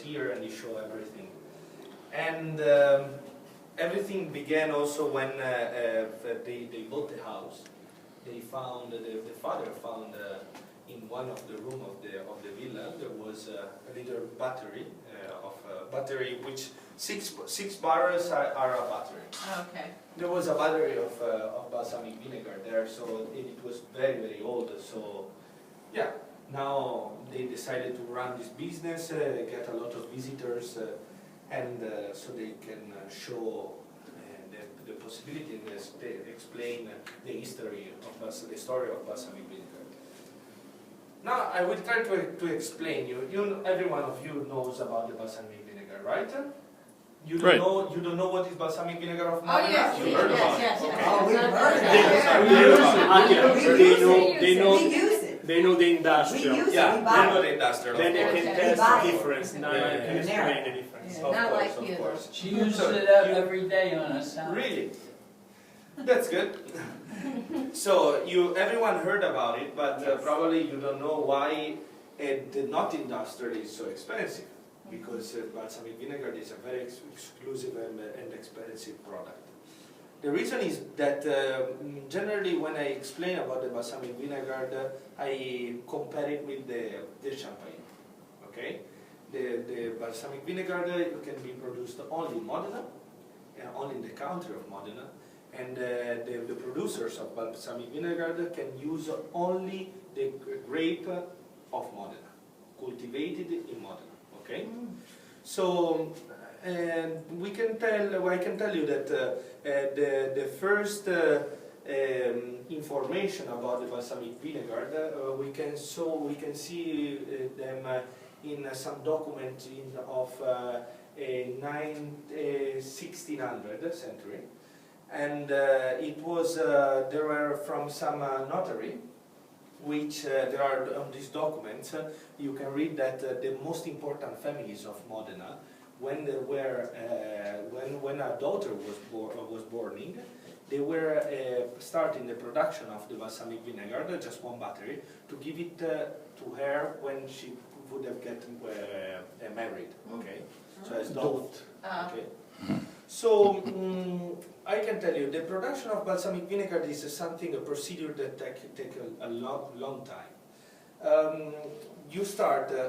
here and he showed everything. And everything began also when they bought the house. They found, the father found in one of the rooms of the villa, there was a little battery, battery which six barrels are a battery. Oh, okay. There was a battery of balsamic vinegar there, so it was very, very old. So, yeah, now they decided to run this business, get a lot of visitors, and so they can show the possibility and explain the history of the story of balsamic vinegar. Now I will try to explain every one of you knows about the balsamic vinegar, right? You don't know what is balsamic vinegar of Modena? Oh yes, You heard about it. yes. Okay. Oh, we've heard it. They know the industrial. We use it. Yeah, We they buy know it. the industrial. Then they of can course. test buy the it. difference. Now Yeah, I can yeah, explain the difference. Yeah. Of Not course, like of you. course. She uses So, it every day on a salad. Really? That's good. So everyone heard about it, but probably you don't know why the not industrial is so expensive. Because balsamic vinegar is a very exclusive and expensive product. The reason is that generally when I explain about the balsamic vinegar, I compare it with the champagne. Okay, the balsamic vinegar can be produced only in Modena, only in the country of Modena, and the producers of balsamic vinegar can use only the grape of Modena, cultivated in Modena. Okay, so we can tell. I can tell you that the first information about the balsamic vinegar we can see them in some document of 1600 century, and it was there were from some notary. Which there are on these documents, you can read that the most important families of Modena, when a daughter was born, they were starting the production of the balsamic vinegar, just one battery, to give it to her when she would have gotten married. Okay, so as daughter. Okay. So I can tell you, the production of balsamic vinegar is a procedure that takes a long time.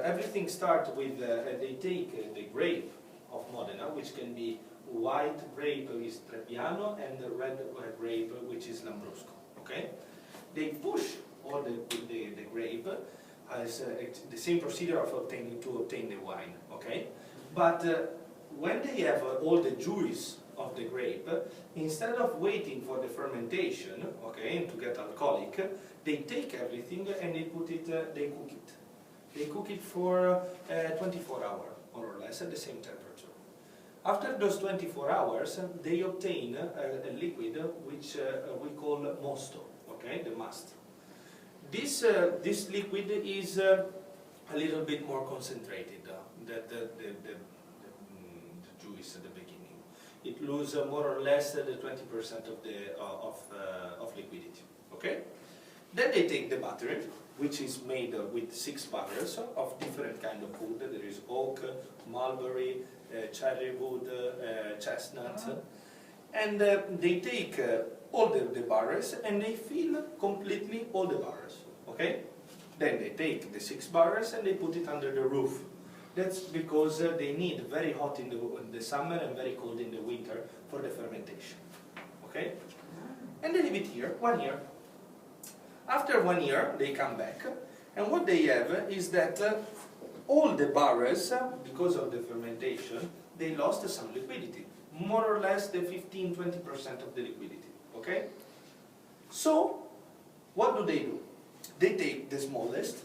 Everything starts with, they take the grape of Modena, which can be white grape, is Trebbiano, and the red grape, which is Lambrusco. Okay, they push all the grape as the same procedure of obtaining the wine. Okay, but when they have all the juice of the grape, instead of waiting for the fermentation, okay, and to get alcoholic, they take everything and they cook it. They cook it for 24 hours, more or less, at the same temperature. After those 24 hours, they obtain a liquid which we call mosto, okay, the must. This liquid is a little bit more concentrated than the juice at the beginning. It loses more or less the 20% of liquidity. Okay. Then they take the battery, which is made with 6 barrels of different kind of wood. There is oak, mulberry, cherry wood, chestnut, and they take all the barrels and they fill completely all the barrels. Okay. Then they take the 6 barrels and they put it under the roof. That's because they need very hot in the summer and very cold in the winter for the fermentation. Okay? And they leave it here 1 year. After 1 year, they come back, and what they have is that all the barrels, because of the fermentation, they lost some liquidity. More or less the 15–20% of the liquidity. Okay? So, what do? They take the smallest,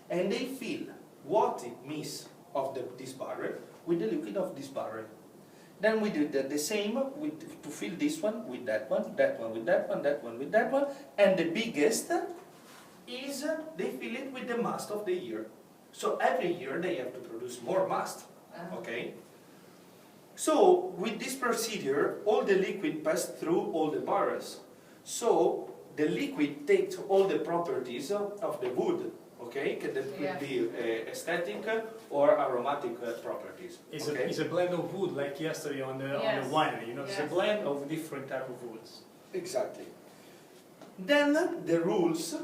and they fill what it misses of this barrel with the liquid of this barrel. Then we do the same to fill this one with that one, that one with that one, that one with that one, and the biggest is they fill it with the must of the year. So every year they have to produce more must. Okay. So with this procedure, all the liquid passes through all the barrels. So the liquid takes all the properties of the wood Okay, that could be aesthetic or aromatic properties. It's a blend of wood, like yesterday on the winery. You know, it's a blend of different type of woods. Exactly. Then the rules